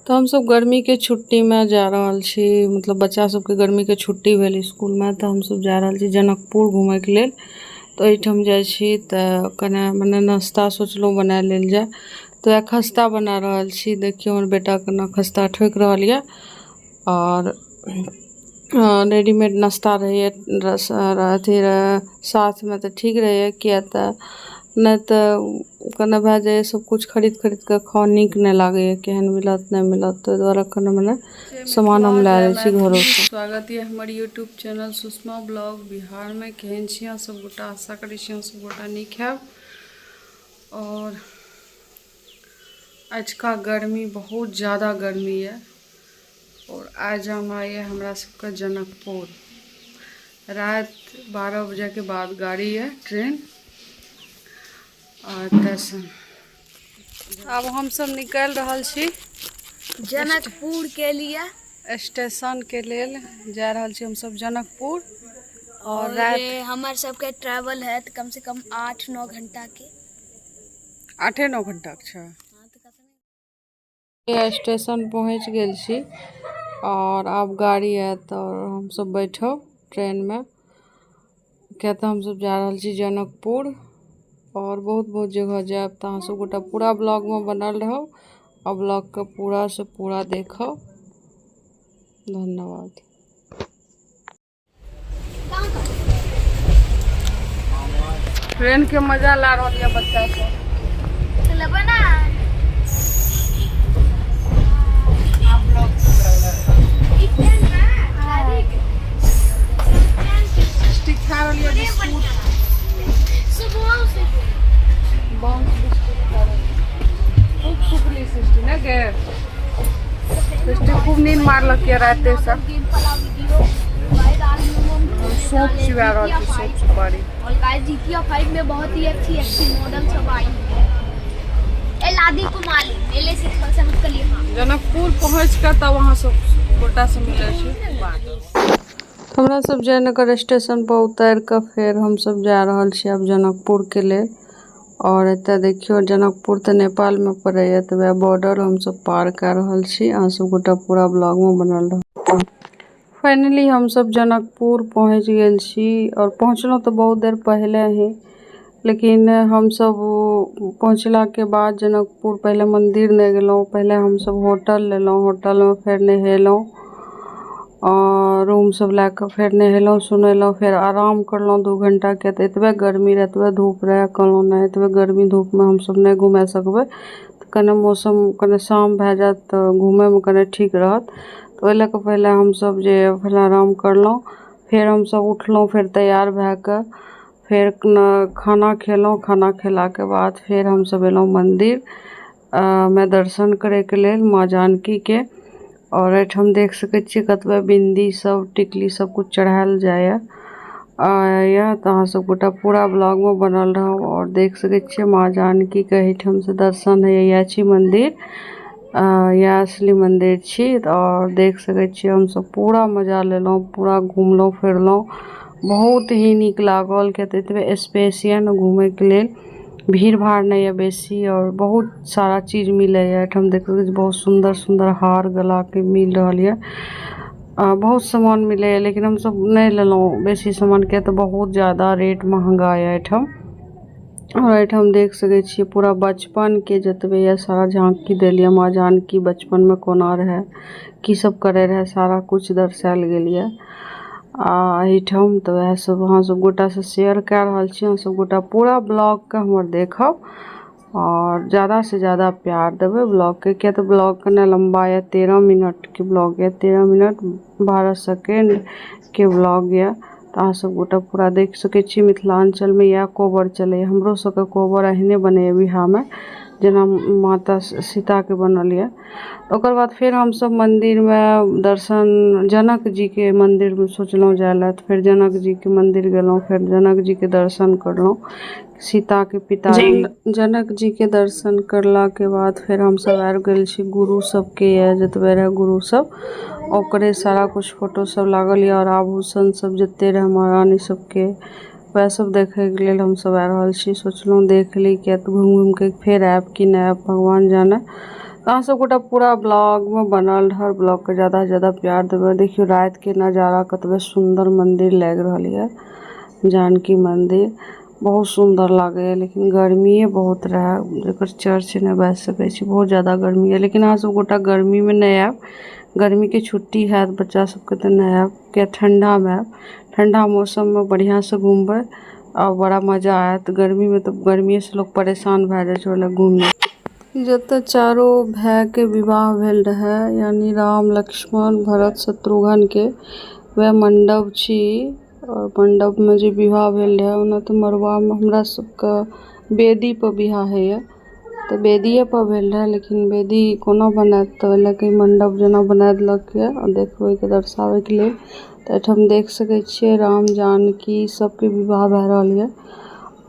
तो हम सब गर्मी के छुट्टी में जा रहल छी, मतलब बच्चा सबके गर्मी के छुट्टी भेल स्कूल में, तो हम सब जा रहल छी जनकपुर घूमे के लेल। तो एहिठाम जाइ छी तो कने मने नाश्ता सोचलहुँ बना लेल जाए, तो या खस्ता बना रहल छी। देखियो हमर बेटा केना खस्ता ठोक रहल यऽ। और रेडीमेड नाश्ता रहे अथी साथ में तो ठीक रहे, किया नहीं तो कने भए जाए सब कुछ खरीद के खाओ, नीक नहीं लागे, केहन मिलत नहीं मिलत, तो द्वारा कने मने सामान हम ला ले छी घरों से। स्वागत है हमारे YouTube channel Sushma blog Bihar में। केहन छी अहाँ सब गोटा, आशा करै छी अहाँ सब गोटा नीक हैब। और आज का गर्मी बहुत ज़्यादा गर्मी है। और आज हम आए हमरा सबका जनकपुर। रात 12 बजे के बाद गाड़ी है, ट्रेन। और अब हम सब निकल रहल छी जनकपुर के लिए, स्टेशन के लेल जा रहल छी हम सब जनकपुर। और रात हमार सबके ट्रैवल है तो कम से कम 8-9 घंटा के। 8-9 घंटा अच्छा। स्टेशन पहुँच गेल छी और अब गाड़ी है तो हम सब बैठो ट्रेन में, क्या तो हम सब जा रहल छी जनकपुर। और बहुत बहुत जगह जाए, तो अहाँ सब गोटा पूरा ब्लॉग में बनल रहो और ब्लॉग के पूरा से पूरा देखो। धन्यवाद। ट्रेन के मजा ला रहा है बच्चा सब। स्टिक खा रही है, बिस्कुट बाउंस बिस्कुट खा रही है। खूब सुपली सिस्टी ना गे, सिस्टी खूब नींद मारलक है राते सब। सोप चिवा रही थी, सोप सुपारी। और गाइस GTA 5 में बहुत ही अच्छी मॉडल सब आई है। ए लादी को माली मेले से थोड़ा सा हट लिए। हां जनकपुर पहुंच के तब वहां सब गोटा से मिले छी। हमरा सब जयनगर स्टेशन पर उतर के फिर हम सब जा रहल छी अब जनकपुर के लिए। और एते देखियो जनकपुर तो नेपाल में पड़े है, तो वह बॉर्डर हम सब पार कर रहल छी। अहाँ सब गोटा पूरा ब्लॉग में बनल रहो। फाइनली हम सब जनकपुर पहुंच गेल छी। और पहुंचलो तो बहुत देर पहले ही, लेकिन हम सब पहुंचला के बाद जनकपुर पहले मंदिर नहीं गेलो, पहले हम सब होटल लेलो। होटल में फिर नहेलो और रूम सब लेके फिर नहेलो सुनेलो, फिर आराम करलो 2 घंटा के। तो इतबे गर्मी रहे, इतबे धूप रहे, कहलो नहीं इतबे गर्मी धूप में हम सब नहीं घूमे सकबे, तो कने मौसम कने शाम भए जात तो घूमे में कने ठीक रहत। तो ओहि लेके पहले हम सब जे पहले आराम करलो, फिर हम सब उठलो, फिर तैयार भए के फिर खाना खेलो। खाना खेला के बाद फिर हम सब एलो मंदिर में दर्शन करे के लेल माँ जानकी के। और एठम देख सके छी कतबे बिंदी सब टिकली सब कुछ चढ़ायल जाए या। तो अहाँ सब गोटा पूरा ब्लॉग में बनल रहो और देख सके छी माँ जानकी के एठम से दर्शन है। यह छी मंदिर, यह असली मंदिर छी। और देख सके छी हम सब पूरा मजा लेलो, पूरा घूमलो फिरलो, बहुत ही नीक लागल। कहते इतबे स्पेस है न घूमे के लिए, भीड़ भाड़ नहीं है बेसी, और बहुत सारा चीज मिले है। हम देखो बहुत सुंदर सुंदर हार गला के मिल रहा है, बहुत सामान मिले है, लेकिन हम सब नहीं लेलो बेसी सामान के, तो बहुत ज़्यादा रेट महंगा है एठम। और एठम देख सके छी पूरा बचपन के जतबे ये सारा झांकी देलिए माँ जानकी बचपन में कोना रहे, की सब करे रहे, सारा कुछ दर्शायल गेल है एठम। तो वह सब अहाँ सब गोटा से शेयर कर रहल छी। अहाँ सब गोटा पूरा ब्लॉग के हमर देखब और ज़्यादा से ज़्यादा प्यार देवे ब्लॉग के, क्या तो ब्लॉग कने लंबा है, 13 मिनट के ब्लॉग है, 13 मिनट 12 सेकेंड के ब्लॉग है। तो अहाँ सब गोटा पूरा देख सके छी। मिथिलांचल में यह कोबर चले, हमरो सबके कोबर अहिने बने बिहार में, जना माता सीता के बनल है। ओकर बाद फिर हम सब मंदिर में दर्शन, जनक जी के मंदिर में सोचलो जाए ला, तो फिर जनक जी के मंदिर गेलो, फिर जनक जी के दर्शन करलो, सीता के पिता जनक जी के दर्शन करला के बाद फिर हम सब आर गेल छी गुरु सब के जतबे रहे गुरु सब, ओकरे सारा कुछ फोटो सब लागल है और आभूषण सब जते रहे महारानी सबके, वह सब देखे के लिए हम सब आ रहल छी। सोचलहुँ देख ली, क्या तो घूम घूम के फिर आयब कि नहीं आयब भगवान जाने। अहाँ सब गोटा पूरा ब्लॉग में बनल हर ब्लॉग के ज़्यादा से ज़्यादा प्यार देवे। देखियो रात के नज़ारा कतबे सुंदर मंदिर लग रहा है, जानकी मंदिर बहुत सुंदर लगे है। लेकिन गर्मी बहुत रहे जेकर चर्च नहीं बैठ सके छी, बहुत ज़्यादा गर्मी है। लेकिन अहाँ सब गोटा गर्मी में नहीं आब, गर्मी के छुट्टी है बच्चा सबके तो नहीं आब, क्या ठंडा में आब। ठंडा मौसम में बढ़िया से घूमबे और बड़ा मजा आयत। गर्मी में तो गर्मी से लोग परेशान भए जाए छै घूमने। जते चारों भाई के विवाह भेल रहे, यानी राम लक्ष्मण भरत शत्रुघ्न के, वह मंडप छी। और मंडप में जो विवाह भेल रहे ओना तो मरवा में हमरा सबके वेदी पर विवाह है, तो वेदिये पर भेल रहे। लेकिन वेदी कोना बनात तो लगे मंडप जना बना देलक है और देखबे के दर्शावे के लिए। तो एठम देख सके छिए राम जानकी सबके विवाह भए रहल है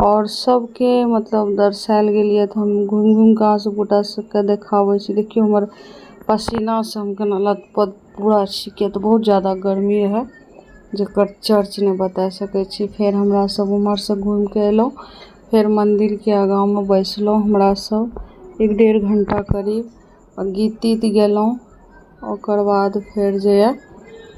और सबके मतलब दर्शायल गेलिए। तो हम घूम घूम के सब गोटा सबके देखावे छी। देखियो हमर पसीना से हम केना लथपथ पूरा छी, के तो बहुत ज्यादा गर्मी है जेकर चर्च ने बता सके छी। फिर हमरा सब उमर से घूम के एलो, फिर मंदिर के आगा में बैसलो हमरा सब 1-1.5 घंटा करीब, और गीत तीत गेलों। ओकर बाद फिर जे है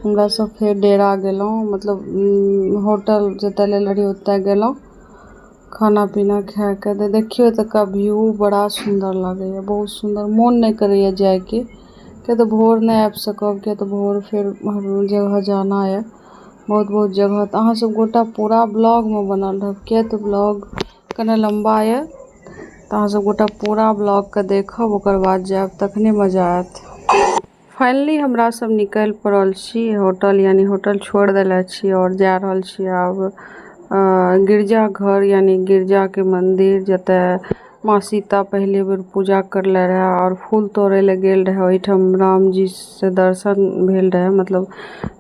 हमरा सब फिर डेरा गेलों, मतलब होटल जते ले रही ओते गेलों खाना पीना खा के। तो देखियो तक का व्यू बड़ा सुंदर लगे है, बहुत सुंदर। मन नहीं करे जाए के तो भोर नहीं आब सकब, के तो भोर फिर हर जगह जाना है, बहुत जगह। तो अहाँ सब गोटा पूरा ब्लॉग में बनल रह, के तो ब्लॉग कने लंबा है, तो अहाँ सब गोटा पूरा ब्लॉग के देखब, ओकर बाद जाब तखने मजा आयत। फाइनली हमरा सब निकल पड़ल छी होटल, यानी होटल छोड़ देले छी और जा रहल छी आब गिरजा घर, यानी गिरजा के मंदिर जते माँ सीता पहले बेर पूजा करले रहे और फूल तोड़े ले गेल रहे। ओहिठाम राम जी से दर्शन भेल रहे, मतलब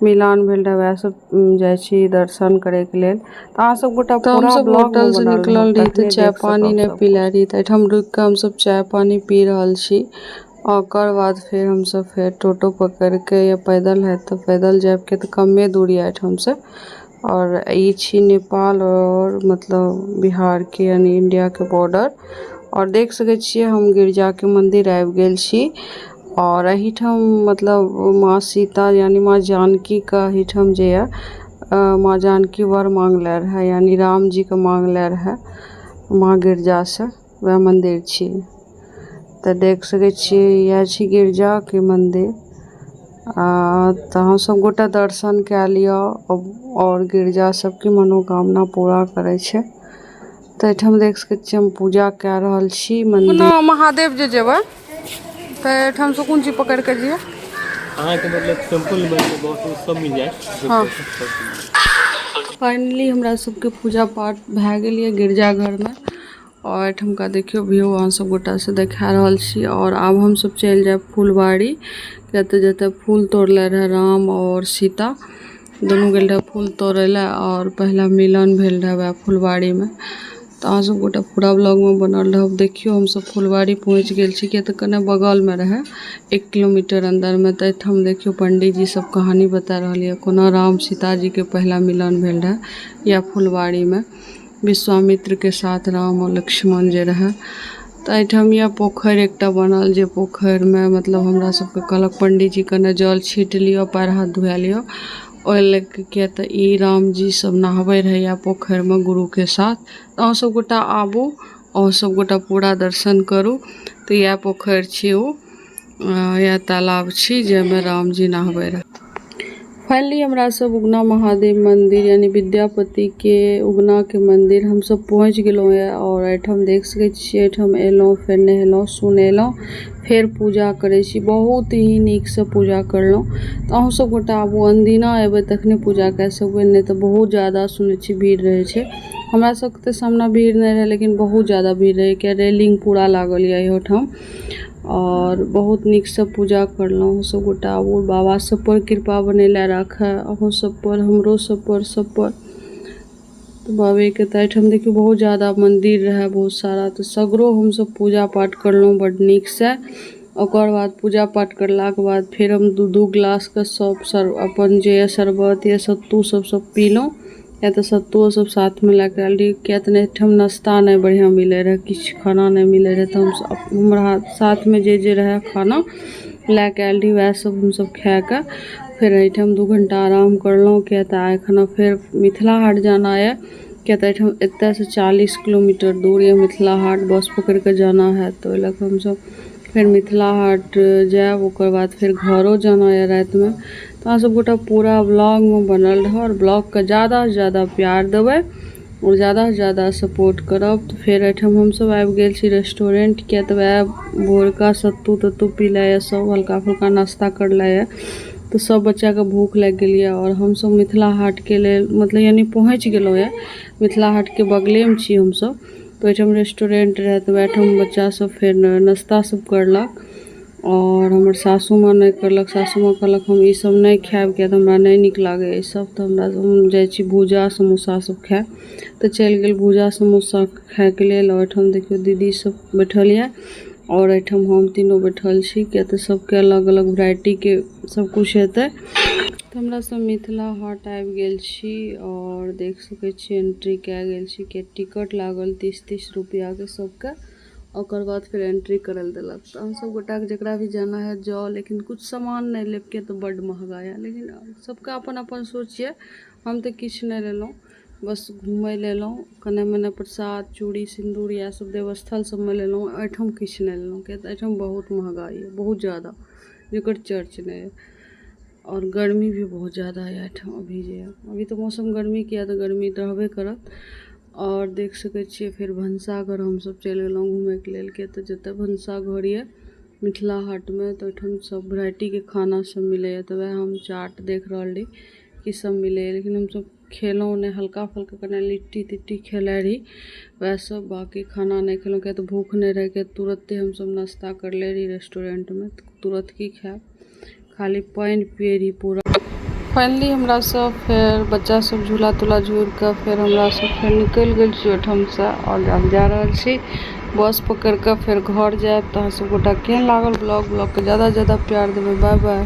मिलान भेल रहे, वह सब जाय छी दर्शन करे के लेल। तो अहाँ सब गोटा पूरा होटल से निकलल रही तो चाय पानी नहीं पीले रही, तो एठाम रुक के हम सब चाय पानी पी रहल छी। और बाद फिर हम सब फिर टोटो पकड़ के, या पैदल है तो पैदल जाब के तो कमे दूरी है एठाम से। और ई छी नेपाल और मतलब बिहार के, यानी इंडिया के बॉर्डर। और देख सके छिए हम गिरजा के मंदिर आबि गेल छी। और एहिठाम मतलब माँ सीता यानी माँ जानकी का एहिठाम जे है माँ जानकी वर मांगले रहे, यानी राम जी के मांगले रहे माँ गिरजा से, वह मंदिर छी। तो देख सके छिए यह छी गिरजा के मंदिर। तो हम सब गोटा दर्शन के लियो और गिरजा सबकी मनोकामना पूरा करे छे। तो एठाम देख सके छिए हम पूजा कर रहल छी मंदिर। महादेव जे जेबे तो एठाम से कोन चीज पकड़ के जिए अहाँ के मतलब सिंपल में बहुत सब मिल जाए। हाँ, फाइनली हमरा सबके पूजा पाठ भए गेल ये गिरजा घर में। और एठमका देखियो व्यू अहाँ सब गोटा से देखा रहल छी। और अब हम सब चल जाए फुलबाड़ी, जते जते फूल तोड़ले रहे राम और सीता, दोनों गेल रहे फूल तोड़े ला और पहला मिलन भेल रहे वह फुलबाड़ी में। तो अहाँ सब गोटा पूरा ब्लॉग में बनल रह। देखियो हम सब फुलबाड़ी पहुँच गेल छी, के तो कने बगल में रहे 1 किलोमीटर अंदर में। तो हम देखियो पंडित जी सब कहानी बता रही है, कोना राम सीता जी के पहला मिलन भेल रहे या फुलबाड़ी में, विश्वामित्र के साथ राम और लक्ष्मण जे रहे। तो एठाम यह पोखर एकटा बनल, जे पोखर में मतलब हमरा सबके कहलक पंडित जी कने जल छीट लियो, पैर हाथ धुआ लियो, ओहि लेके के तो ई राम जी सब नहावे रहे या पोखर में गुरु के साथ। तो अहाँ सब गोटा आबू, अहाँ सब गोटा पूरा दर्शन करू। तो यह पोखर छी, यह तालाब छी जेमे राम जी नहावे रहे। फाइनली हमरा सब उगना महादेव मंदिर, यानी विद्यापति के उगना के मंदिर हम सब पहुँच गेलों है। और एठम देख सके छिए एठम एलों, फिर नहेलों सुनेलों, फिर पूजा करे छी। बहुत ही नीक से पूजा करलों। तो अहूँ सब गोटा आबू, अनदिना एबे तखने पूजा कर सकबे, नहीं तो बहुत ज़्यादा सुने छी भीड़ रहे छे। हमरा सब के सामना भीड़ नहीं रहे, लेकिन बहुत ज़्यादा भीड़ रहे, के रेलिंग पूरा लागल है एठाम। और बहुत नीक से पूजा करलों सब गोटा। आबू, बाबा सब पर कृपा बनेला रखे, अहूँ सब पर, हमरो सब पर, सब पर। तो बाबे के तो एठम देखियो बहुत ज़्यादा मंदिर रहे, बहुत सारा। तो सगरो हम सब पूजा पाठ करलों बड़ नीक से। ओकर बाद पूजा पाठ करला के बाद फिर हम 2-2 गिलास के सब अपन जे शरबत या सत्तू सब पीलों। या तो सत्तुओ सब साथ में लैके आयल रही, क्या तो नहीं नाश्ता नहीं बढ़िया मिले रहे, किछ खाना नहीं मिले रहे, तो हम हमारा साथ में जे रहे खाना लैके आयल रही वह सब हम सब खा के फिर एहिठाम 2 घंटा आराम करलहुँ। क्या तो आइ खाना फिर मिथिला हाट जाना है, क्या तो एहिठाम एतऽ से 40 किलोमीटर दूर है मिथिला हाट, बस पकड़ के जाना है। तो ओहि लऽ हम सब फिर मिथिला हाट जाएब, ओकर बाद फिर घरों जाना है रात में। तो अहाँ सब गोटा पूरा ब्लॉग में बनल रह और ब्लॉग के ज़्यादा से ज़्यादा प्यार देबै और ज़्यादा से ज़्यादा सपोर्ट करब। तो फिर एहिठाम हम सब आबि गेल छी रेस्टोरेंट, किया तो वह भोरका सत्तू तत्तू पी लाए, सब हल्का फुल्का नाश्ता कर लाए। तो सब बच्चा के भूख लग गई है और हम सब मिथिला हाट के लेल मतलब यानी पहुँच गेलहुँ है, मिथिला हाट के बगले में छी हम सब। तो एहिठाम रेस्टोरेंट रहे, तो ओहिठाम बच्चा सब फिर नाश्ता सब करलक और हमर सासू माँ नहीं करलक। सासू माँ कहलक हम ई सब नहीं खाएब, किया तो हमरा नहीं नीक लागे ई सब, तो हम जाइ छी भूजा समोसा सब खाए। तो चलि गेल भूजा समोसा खाए के लेल। ओहिठाम देखियो दीदी सब बैठल है और एहिठाम हम तीनों बैठल छी, किया तो सबके अलग अलग वैरायटी के सब कुछ हेतै। तो हमरा सब मिथिला हाट आबि गेल छी और देख सकै छी एंट्री कए गेल छी के टिकट लागल 30-30 रुपया के सबके। ओकर बाद फिर एंट्री करल देलक। तो हम सब गोटा के जकरा भी जाना है जाओ, लेकिन कुछ सामान नहीं लेब के तो बड़ महंगा है, लेकिन सबका अपन अपन सोच है। हम तो किछ नहीं लेलहुँ, बस घूमय लेलहुँ, कने मने प्रसाद चूड़ी सिंदूर या सब देवस्थल सब में लेलहुँ। एहिठाम किछ नहीं लेलहुँ, किया तो एहिठाम बहुत महंगाई है, बहुत ज़्यादा, जेकर चर्च नहीं है। और गर्मी भी बहुत ज़्यादा है एहिठाम अभी जे है। अभी तो मौसम गर्मी के है, तो गर्मी रहबे करत। और देख सकै छियै फिर भनसाघर हम सब चलि गेलहुँ घूमय के लेल, के तो जतऽ भनसाघर ये मिथिला हाट में, तो ओहिठाम सब वैरायटी के खाना सब मिले। तो वह हम चाट देख रहल रही कि सब मिले, लेकिन हम सब खेलौं नहीं, हल्का फुल्का कने लिट्टी तिट्टी खेले रही वह सब, बाकी खाना नहीं खेलौं, क्या तो भूख नहीं रहे के। तुरंते हम सब नाश्ता कर ले रही रेस्टोरेंट में, तो तुरंत की खाए, खाली पानी पिए रही पूरा। फाइनली हमरा सब फिर बच्चा सब झूला तूला झूल कर फिर हमरा सब फिर निकल गए छी ओहिठाम से और अब जा रहल छी बस पकड़ कर फिर घर जाए। तो सब गोटा केहन लागल ब्लॉग के ज़्यादा से ज़्यादा प्यार देबै। Bye bye.